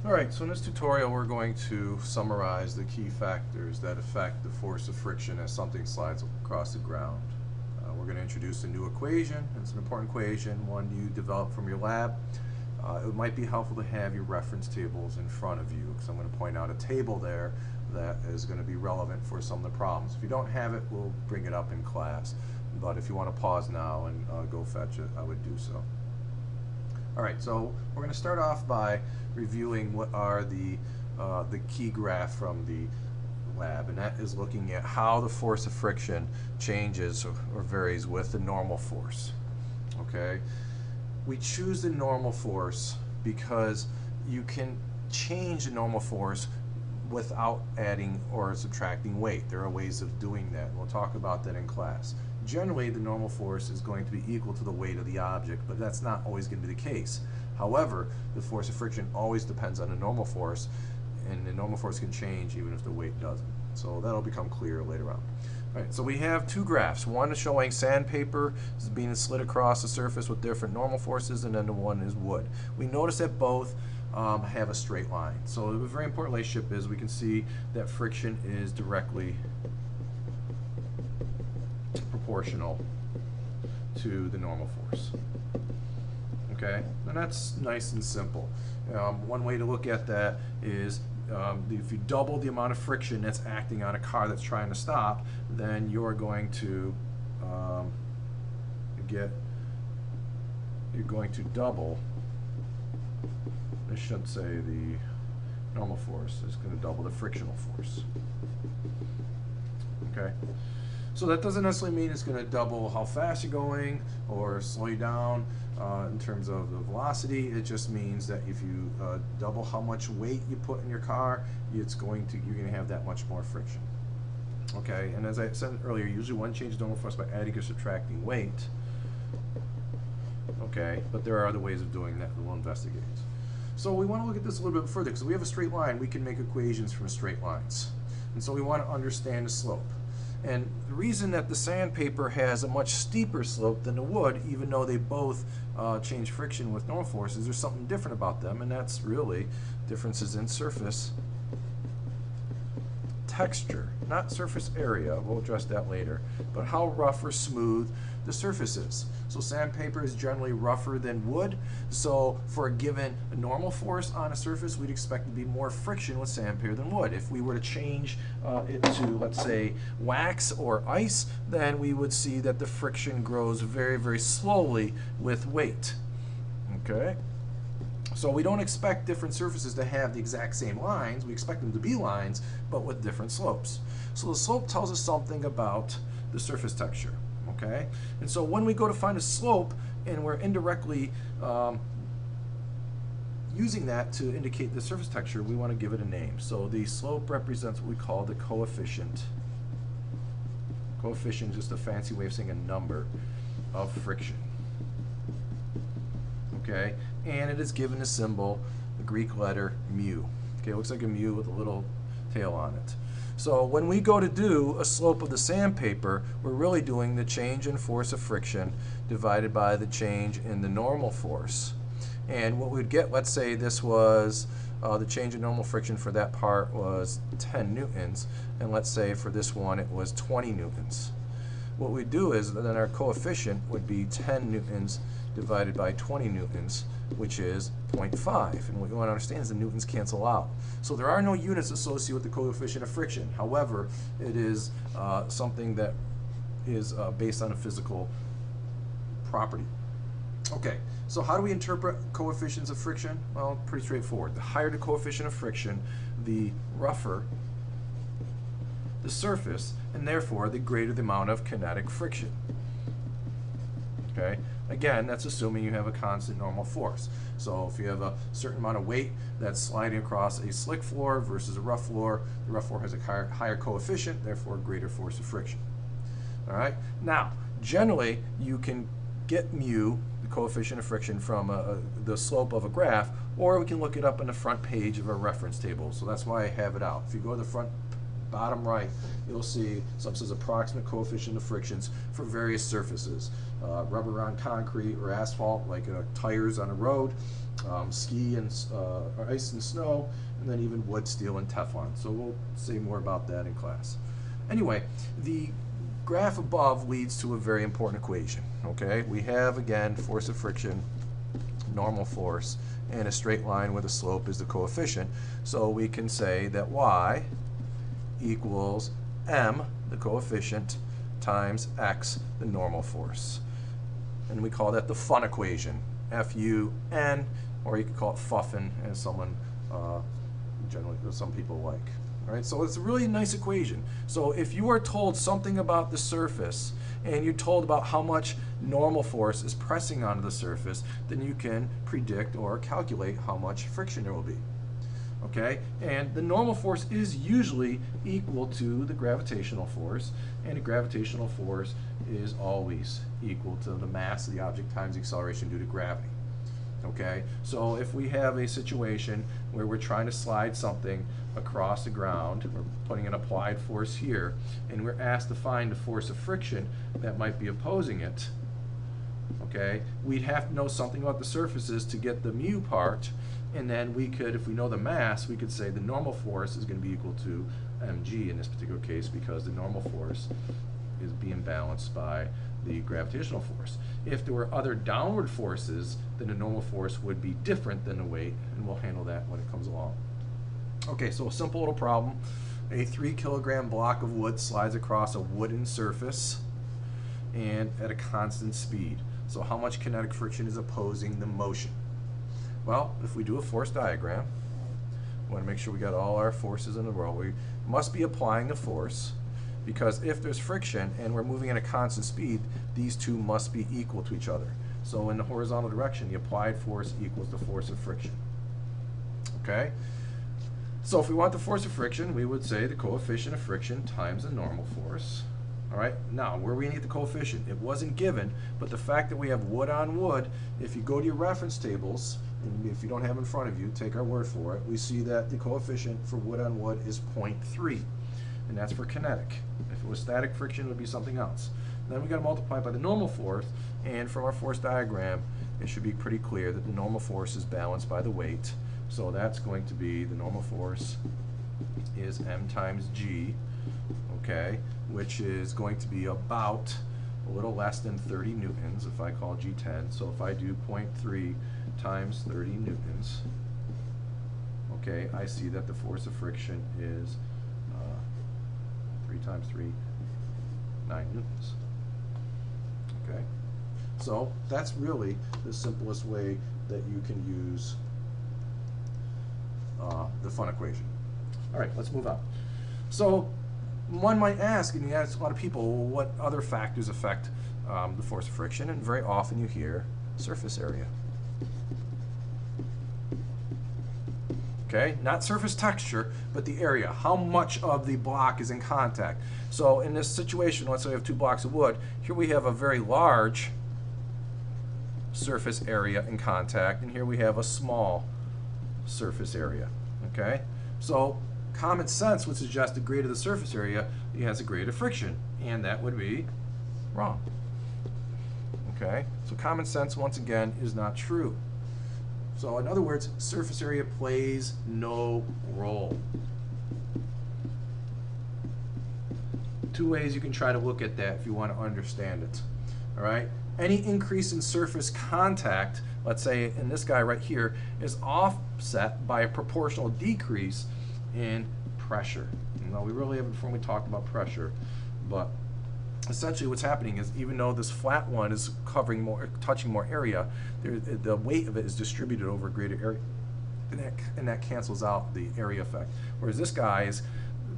Alright, so in this tutorial we're going to summarize the key factors that affect the force of friction as something slides across the ground. We're going to introduce a new equation. It's an important equation, one you developed from your lab. It might be helpful to have your reference tables in front of you, because I'm going to point out a table there that is going to be relevant for some of the problems. If you don't have it, we'll bring it up in class. But if you want to pause now and go fetch it, I would do so. Alright, so we're going to start off by reviewing what are the key graph from the lab, and that is looking at how the force of friction changes or varies with the normal force. Okay, we choose the normal force because you can change the normal force without adding or subtracting weight. There are ways of doing that. We'll talk about that in class. Generally, the normal force is going to be equal to the weight of the object, but that's not always going to be the case. However, the force of friction always depends on the normal force, and the normal force can change even if the weight doesn't. So that'll become clear later on. All right, so we have two graphs. One is showing sandpaper is being slid across the surface with different normal forces, and then the one is wood. We notice that both have a straight line. So a very important relationship is we can see that friction is directly proportional to the normal force. Okay, and that's nice and simple. One way to look at that is if you double the amount of friction that's acting on a car that's trying to stop, then you're going to double. I should say the normal force is going to double the frictional force. Okay. So that doesn't necessarily mean it's going to double how fast you're going or slow you down in terms of the velocity. It just means that if you double how much weight you put in your car, you're going to have that much more friction. Okay, and as I said earlier, usually one changes normal force by adding or subtracting weight. Okay, but there are other ways of doing that we'll investigate. So we want to look at this a little bit further, because we have a straight line. We can make equations from straight lines, and so we want to understand the slope. And the reason that the sandpaper has a much steeper slope than the wood, even though they both change friction with normal forces, there's something different about them, and that's really differences in surface texture, not surface area. We'll address that later, but how rough or smooth the surface is. So sandpaper is generally rougher than wood, so for a given normal force on a surface, we'd expect to be more friction with sandpaper than wood. If we were to change it to, let's say, wax or ice, then we would see that the friction grows very, very slowly with weight. Okay? So we don't expect different surfaces to have the exact same lines. We expect them to be lines, but with different slopes. So the slope tells us something about the surface texture. Okay? And so when we go to find a slope, and we're indirectly using that to indicate the surface texture, we want to give it a name. So the slope represents what we call the coefficient. Coefficient is just a fancy way of saying a number of friction. Okay, and it is given a symbol, the Greek letter mu. Okay, it looks like a mu with a little tail on it. So when we go to do a slope of the sandpaper, we're really doing the change in force of friction divided by the change in the normal force. And what we'd get, let's say this was the change in normal friction for that part was 10 newtons, and let's say for this one it was 20 newtons. What we do is then our coefficient would be 10 newtons divided by 20 newtons, which is 0.5. And what you want to understand is the newtons cancel out. So there are no units associated with the coefficient of friction. However, it is something that is based on a physical property. Okay, so how do we interpret coefficients of friction? Well, pretty straightforward. The higher the coefficient of friction, the rougher the surface, and therefore the greater the amount of kinetic friction. Okay, again, that's assuming you have a constant normal force. So if you have a certain amount of weight that's sliding across a slick floor versus a rough floor, the rough floor has a higher coefficient, therefore greater force of friction. All right, now generally you can get mu, the coefficient of friction, from the slope of a graph, or we can look it up on the front page of a reference table. So that's why I have it out. If you go to the front bottom right, you'll see something says approximate coefficient of frictions for various surfaces. Rubber on concrete or asphalt, like tires on a road, ski and or ice and snow, and then even wood, steel, and Teflon. So we'll say more about that in class. Anyway, the graph above leads to a very important equation. Okay, we have again force of friction, normal force, and a straight line where the slope is the coefficient. So we can say that y equals m, the coefficient, times x, the normal force. And we call that the Fun equation, F-U-N, or you could call it Fuffin, as someone generally, some people like. All right, so it's a really nice equation. So if you are told something about the surface, and you're told about how much normal force is pressing onto the surface, then you can predict or calculate how much friction there will be. Okay, and the normal force is usually equal to the gravitational force, and the gravitational force is always equal to the mass of the object times the acceleration due to gravity. Okay, so if we have a situation where we're trying to slide something across the ground, we're putting an applied force here, and we're asked to find the force of friction that might be opposing it, okay, we'd have to know something about the surfaces to get the mu part, and then we could, if we know the mass, we could say the normal force is going to be equal to mg in this particular case, because the normal force is being balanced by the gravitational force. If there were other downward forces, then the normal force would be different than the weight, and we'll handle that when it comes along. Okay, so a simple little problem. A 3 kilogram block of wood slides across a wooden surface and at a constant speed. So how much kinetic friction is opposing the motion? Well, if we do a force diagram, we want to make sure we got all our forces in the row. We must be applying the force, because if there's friction and we're moving at a constant speed, these two must be equal to each other. So in the horizontal direction, the applied force equals the force of friction. Okay? So if we want the force of friction, we would say the coefficient of friction times the normal force. All right, now where are we going to get the coefficient? It wasn't given, but the fact that we have wood on wood, if you go to your reference tables, and if you don't have in front of you, take our word for it, we see that the coefficient for wood on wood is 0.3, and that's for kinetic. If it was static friction, it would be something else. And then we got to multiply it by the normal force, and from our force diagram, it should be pretty clear that the normal force is balanced by the weight. So that's going to be, the normal force is m times g, okay, which is going to be about a little less than 30 newtons if I call g 10. So if I do 0.3 times 30 newtons, okay, I see that the force of friction is 3 times 3, 9 newtons. Okay, so that's really the simplest way that you can use the Fun equation. All right, let's move on. So one might ask, and you ask a lot of people, well, what other factors affect the force of friction? And very often you hear surface area. Okay, not surface texture, but the area. How much of the block is in contact? So in this situation, let's say we have 2 blocks of wood. Here we have a very large surface area in contact, and here we have a small surface area. Okay, so common sense would suggest the greater the surface area, it has a greater friction, and that would be wrong. Okay, so common sense, once again, is not true. So in other words, surface area plays no role. 2 ways you can try to look at that if you want to understand it. All right, any increase in surface contact, let's say in this guy right here, is offset by a proportional decrease in pressure. Now, we really haven't formally talked about pressure, but essentially what's happening is, even though this flat one is covering more, touching more area, the weight of it is distributed over a greater area, and that cancels out the area effect. Whereas this guy is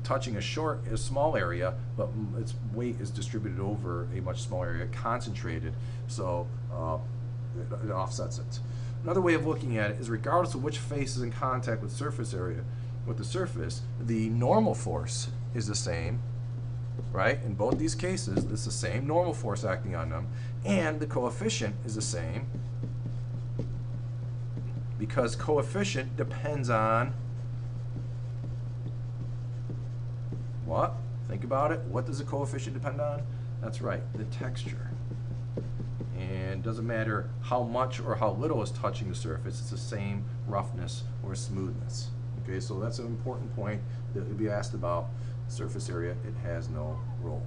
touching a small area, but its weight is distributed over a much smaller area, concentrated, so it offsets it. Another way of looking at it is, regardless of which face is in contact with surface area, with the surface, the normal force is the same, right? In both these cases, it's the same normal force acting on them, and the coefficient is the same, because coefficient depends on what? Think about it. What does the coefficient depend on? That's right, the texture. And friction. Doesn't matter how much or how little is touching the surface, it's the same roughness or smoothness. Okay, so that's an important point that would be asked about. Surface area, it has no role.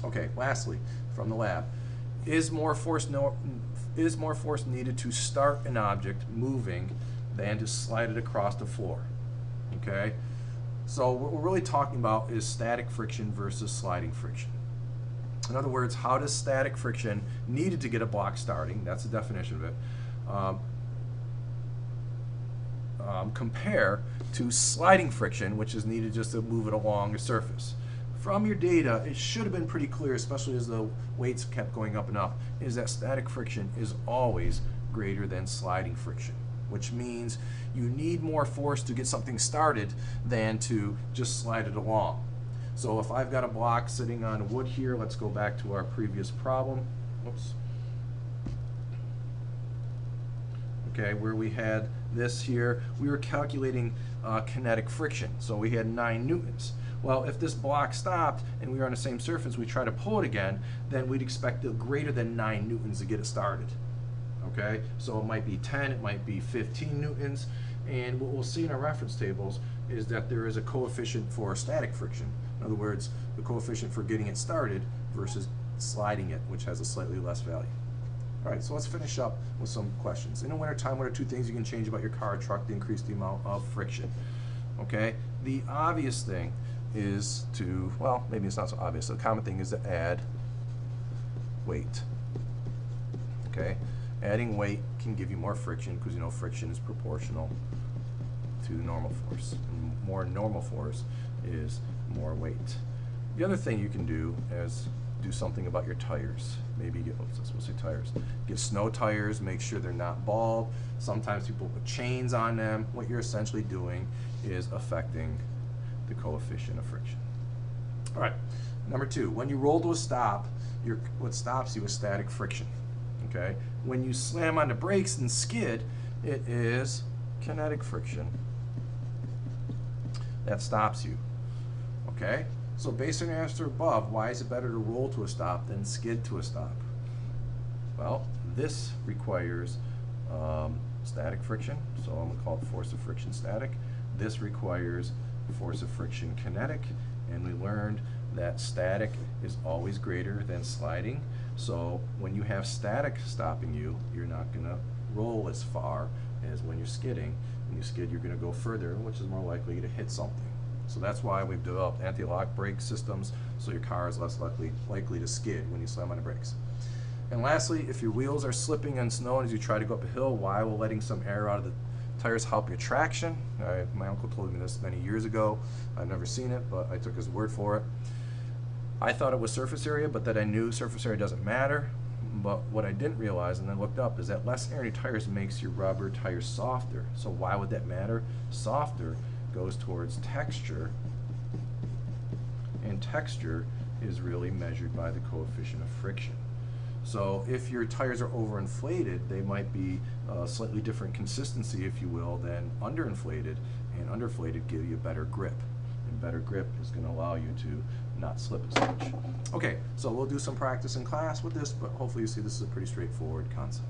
Okay, lastly, from the lab, is more force needed to start an object moving than to slide it across the floor? Okay, so what we're really talking about is static friction versus sliding friction. In other words, how does static friction needed to get a block starting, that's the definition of it, compare to sliding friction, which is needed just to move it along a surface? From your data, it should have been pretty clear, especially as the weights kept going up and up, is that static friction is always greater than sliding friction, which means you need more force to get something started than to just slide it along. So if I've got a block sitting on wood here, let's go back to our previous problem. Whoops. Okay, where we had this here, we were calculating kinetic friction. So we had 9 newtons. Well, if this block stopped and we were on the same surface, we try to pull it again, then we'd expect greater than 9 newtons to get it started. Okay, so it might be 10, it might be 15 newtons, and what we'll see in our reference tables is that there is a coefficient for static friction. In other words, the coefficient for getting it started versus sliding it, which has a slightly less value. All right, so let's finish up with some questions. In the wintertime, what are 2 things you can change about your car or truck to increase the amount of friction? Okay, the obvious thing is to, well, maybe it's not so obvious. The common thing is to add weight. Okay, adding weight can give you more friction because you know friction is proportional to the normal force. And more normal force is more weight. The other thing you can do is do something about your tires. Maybe get, we'll say tires. Get snow tires, make sure they're not bald. Sometimes people put chains on them. What you're essentially doing is affecting the coefficient of friction. All right, number 2, when you roll to a stop, what stops you is static friction. Okay, when you slam on the brakes and skid, it is kinetic friction that stops you. Okay, so based on your answer above, why is it better to roll to a stop than skid to a stop? Well, this requires static friction, so I'm going to call it force of friction static. This requires force of friction kinetic, and we learned that static is always greater than sliding. So when you have static stopping you, you're not going to roll as far as when you're skidding. When you skid, you're going to go further, which is more likely to hit something. So that's why we've developed anti-lock brake systems, so your car is less likely to skid when you slam on the brakes. And lastly, if your wheels are slipping on snow as you try to go up a hill, why will letting some air out of the tires help your traction? My uncle told me this many years ago. I've never seen it, but I took his word for it. I thought it was surface area, but that I knew surface area doesn't matter. But what I didn't realize, and then looked up, is that less air in your tires makes your rubber tires softer. So why would that matter? Softer goes towards texture, and texture is really measured by the coefficient of friction. So if your tires are overinflated, they might be a slightly different consistency, if you will, than underinflated, and underinflated give you better grip. And better grip is going to allow you to not slip as much. Okay, so we'll do some practice in class with this, but hopefully you see this is a pretty straightforward concept.